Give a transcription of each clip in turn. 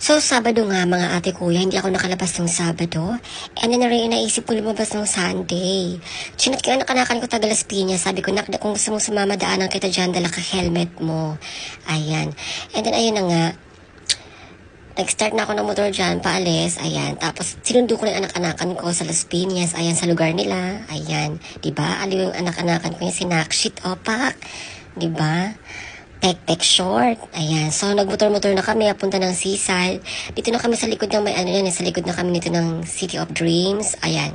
So, Sabado nga mga ate kuya, hindi ako nakalabas ng Sabado. And then rin naisip ko lumabas ng Sunday. Chinat ko anak-anakan ko taga Las Piñas. Sabi ko, nak, kung gusto mong sumama daanan kita dyan, dala ka helmet mo. Ayan. And then ayun na nga. Nag-start na ako ng motor dyan, paalis. Ayan. Tapos, sinundo ko na yung anak-anakan ko sa Las Piñas. Ayan, sa lugar nila. Ayan. Diba? Aliw yung anak-anakan ko yung sinakshit. Opak. Diba? Pek short. Ayan. So, nagmotor-motor na kami. Punta ng seaside. Dito na kami sa likod ng may ano yan. Sa likod na kami nito ng City of Dreams. Ayan.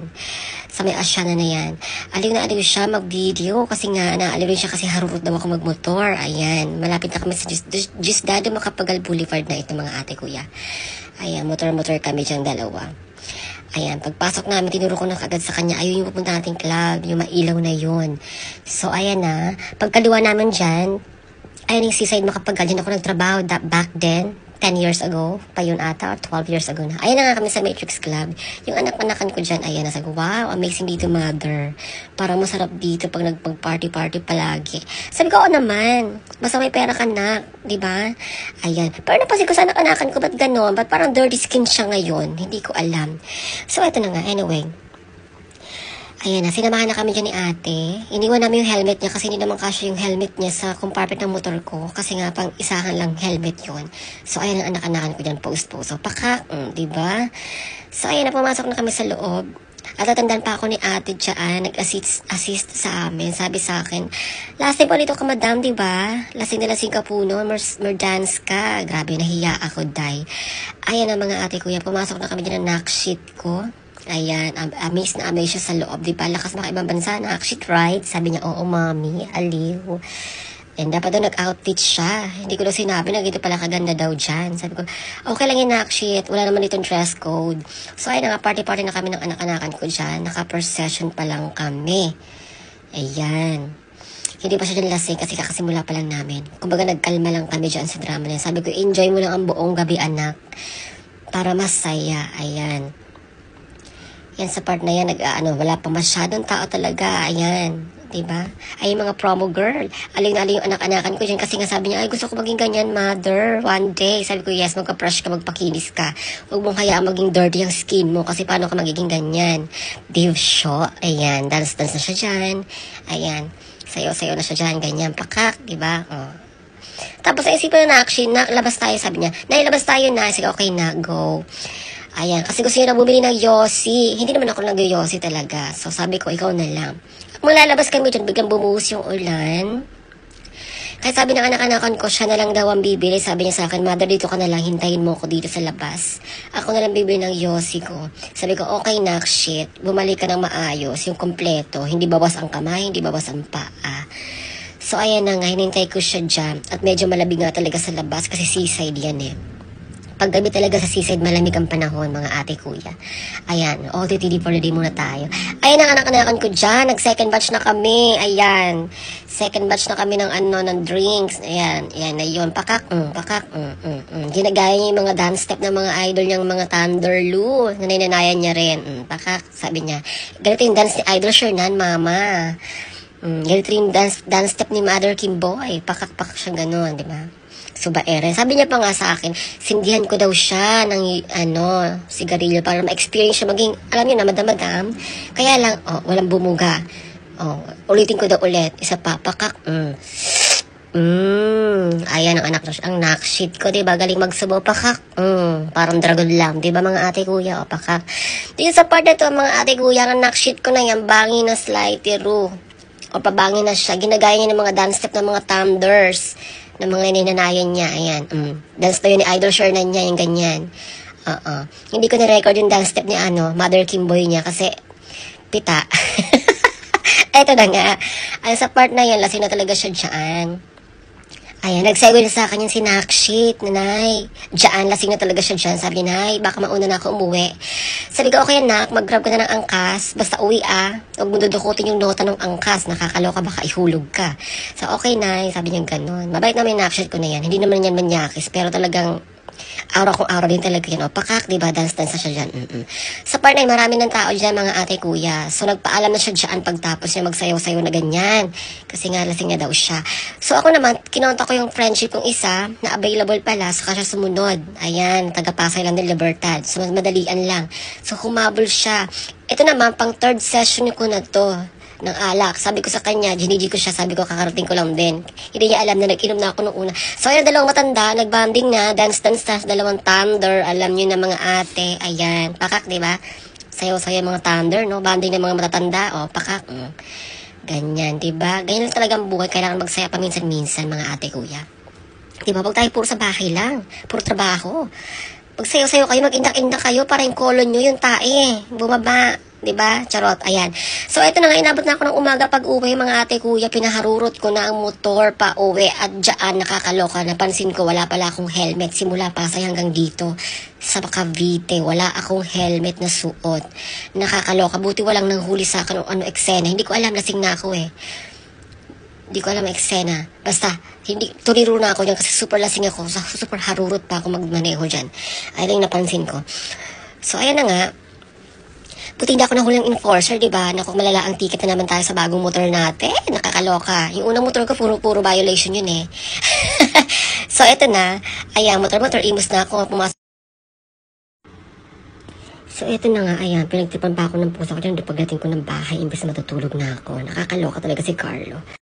Sa may Asyana na yan. Aliw na aliw siya mag-video. Kasi nga, naaliw rin siya kasi harurot daw ako magmotor. Ayan. Malapit na kami sa Diosdado Macapagal Boulevard na ito mga ate kuya. Ayan. Motor-motor kami dyan dalawa. Ayan, pagpasok namin, tinuro ko na kagad sa kanya, ayun yung pupunta nating club, yung mailaw na yun. So, ayan na. Pagkaliwa namin dyan, ayun yung seaside Macapagal, dyan ako nagtrabaho back then, 10 years ago, pa yun ata, or 12 years ago na. Ayan na nga kami sa Matrix Club. Yung anak-anakan ko dyan, ayan na, sabi ko, wow, amazing dito, mother. Parang masarap dito pag nagpag-party-party palagi. Sabi ko, oo naman, basta may pera ka na, di ba? Ayan. Pero napansin ko sa anak-anakan ko, ba't ganon? Ba't parang dirty skin siya ngayon? Hindi ko alam. So, eto na nga, anyway. Ayan na, sinamahan na kami dyan ni ate. Iniwan namin yung helmet niya kasi hindi naman kasya yung helmet niya sa compartment ng motor ko. Kasi nga, pang isahan lang helmet yun. So, ayan ang anak-anakan ko dyan, post-post. So, pakak, diba? So, ayan na, pumasok na kami sa loob. At tatandaan pa ako ni ate dyan, nag-assist sa amin. Sabi sa akin, lasting pa dito ka, madam, diba? Lasting na lasing ka po, no? Mer dance ka. Grabe, nahiya ako, day. Ayan na, mga ate kuya, pumasok na kami dyan ng knock-sheet ko. Ayan, amazed na amazed siya sa loob. Di ba, lakas mga ibang bansa na shit, right? Sabi niya, oo, mami, aliw. And dapat daw nag-outfit siya. Hindi ko daw sinabi na gito pala kaganda daw dyan. Sabi ko, okay lang yung shit. Wala naman ditong dress code. So, ayun na nga, party-party na kami ng anak-anakan ko dyan. Naka-first session pa lang kami. Ayan. Hindi pa siya dyan lasing kasi kakasimula pa lang namin. Kumbaga, nagkalma lang kami dyan sa drama na yan. Sabi ko, enjoy mo lang ang buong gabi, anak. Para masaya. Ayan. Yan sa part na yan, wala pa masyadong tao talaga. Ayan, diba? Ay, mga promo girl. Aling na aling yung anak-anakan ko dyan kasi nga sabi niya, ay, gusto ko maging ganyan, mother, one day. Sabi ko, yes, magka-brush ka, magpakinis ka. Huwag mong hayaan maging dirty ang skin mo kasi paano ka magiging ganyan. Div show. Ayan, dance-dance na siya dyan. Ayan, sayo-sayo na siya dyan, ganyan, pakak, diba? Oh. Tapos sa isipan na actually, labas tayo, sabi niya, nailabas tayo na. Sige, okay na, go. Ayan, kasi gusto niya na bumili ng Yossi. Hindi naman ako nag-Yossi talaga. So, sabi ko, ikaw na lang. Kung lalabas kami dyan, biglang bumuhos yung ulan. Kaya sabi ng anak-anakan ko, siya na lang daw ang bibili. Sabi niya sa akin, mother, dito ka na lang. Hintayin mo ako dito sa labas. Ako na lang bibili ng Yossi ko. Sabi ko, okay na, shit. Bumalik ka ng maayos. Yung kompleto. Hindi bawas ang kamay, hindi bawas ang paa. So, ayan na nga, hinintay ko siya dyan. At medyo malabig nga talaga sa labas kasi seaside yan eh. Paggabi talaga sa seaside, malamig ang panahon, mga ate kuya. Ayan, OTTD for the day muna tayo. Ayan ang anak-anakan ko dyan. Nag-second batch na kami. Ayan. Second batch na kami ng ng drinks. Ayan, ayan na yun. Pakak, pakak, Ginagaya niya yung mga dance step ng mga idol niyang mga Thunderloo. Nanay-nanayan niya rin. Pakak, sabi niya. Ganito yung dance ni Idol Shernan, mama. Ganito yung dance step ni Mother Kimboy. Pakak-pakak siya gano'n, di ba? Subaere. Sabi niya pa nga sa akin, sindihan ko daw siya ng sigarilyo para ma-experience siya maging, alam niyo na, madam. Kaya lang, walang bumuga. Ulitin ko daw ulit. Isa pa, pakak. Ayan ang knock-sheet ko, diba? Galing magsubo, pakak. Parang dragon lang, diba mga ate kuya? Pakak. Dito sa part na to, mga ate kuya, ang knock-sheet ko na yan, bangi na slightly-ru. O pabangi na siya. Ginagaya niya ng mga dance step ng mga thunders. Ng mga ninanayan niya, ayan. Dance pa yun ni Idol Shernan niya, yung ganyan. Hindi ko na-record yung dance step ni Mother Kimboy niya kasi pita. Eto na nga. Sa part na yan, lasing na talaga siya dyan. Ayan, nag-segue na sa akin yung sinakshit, nanay. Diyan, lasing na talaga siya dyan. Sabi niya, nay, baka mauna na ako umuwi. Sabi ko, okay anak, mag-grab ka na ng angkas. Basta uwi Huwag mo dudukutin yung nota ng angkas. Nakakaloka, baka ihulog ka. So, okay nay, sabi niya gano'n. Mabait naman yung nakshit ko na yan. Hindi naman yan manyakis, pero talagang Araw kung araw din talaga yun. O, pakak, diba? Dance-dance na siya dyan. Sa part 9, marami ng tao dyan, mga ate kuya. So, nagpaalam na siya dyan pagtapos niya magsayaw-sayaw na ganyan. Kasi nga, lasing na daw siya. So, ako naman, kinonta ko yung friendship kong isa na available pala, saka siya sumunod. Ayan, taga-Pasay lang din, Libertad. So, mas madalian lang. So, humabol siya. Ito naman, pang third session ko na to ng alak. Sabi ko sa kanya, ginigi ko siya, sabi ko kakarating ko lang din. Hindi niya alam na nag-inom na ako nung una. So, ayun, dalawang matanda, nagbanding na, dance-dance na, dalawang thunder, alam niyo na mga ate, ayan, pakak, di ba? Sayo-sayo mga thunder, no? Banding ng mga matatanda, o, pakak, ganyan, di ba? Ganyan lang talagang buhay, kailangan magsaya paminsan-minsan, mga ate, kuya. Di ba? Pag tayo puro sa bahay lang, puro trabaho. Pag sayo-sayo kayo, mag-indak-indak kayo, para yung kolon nyo, yung tae, bumaba. Diba? Charot. Ayan. So, ito na nga, inabot na ako ng umaga pag uwi, mga ate kuya, pinaharurot ko na ang motor pa uwi at dyan, nakakaloka. Napansin ko, wala pala akong helmet. Simula Pasay hanggang dito, sa Cavite, wala akong helmet na suot. Nakakaloka. Buti walang nanghuli sa akin o ano eksena. Hindi ko alam, lasing na ako eh. Hindi ko alam ang eksena. Basta, hindi, tuliro na ako dyan kasi super lasing ako. Super harurot pa ako magmaneho dyan. Ayun yung napansin ko. So, ayan na nga. Buti hindi ako nahulang enforcer, diba? Naku, malala ang ticket na naman tayo sa bagong motor natin. Nakakaloka. Yung unang motor ko, puro violation yun eh. So, eto na. Ayan, motor, imos na ako pumasok. So, eto na nga, ayan, pinagtipan pa ako ng puso ko dyan pagdating ko ng bahay, imbes na matutulog na ako. Nakakaloka talaga si Carlo.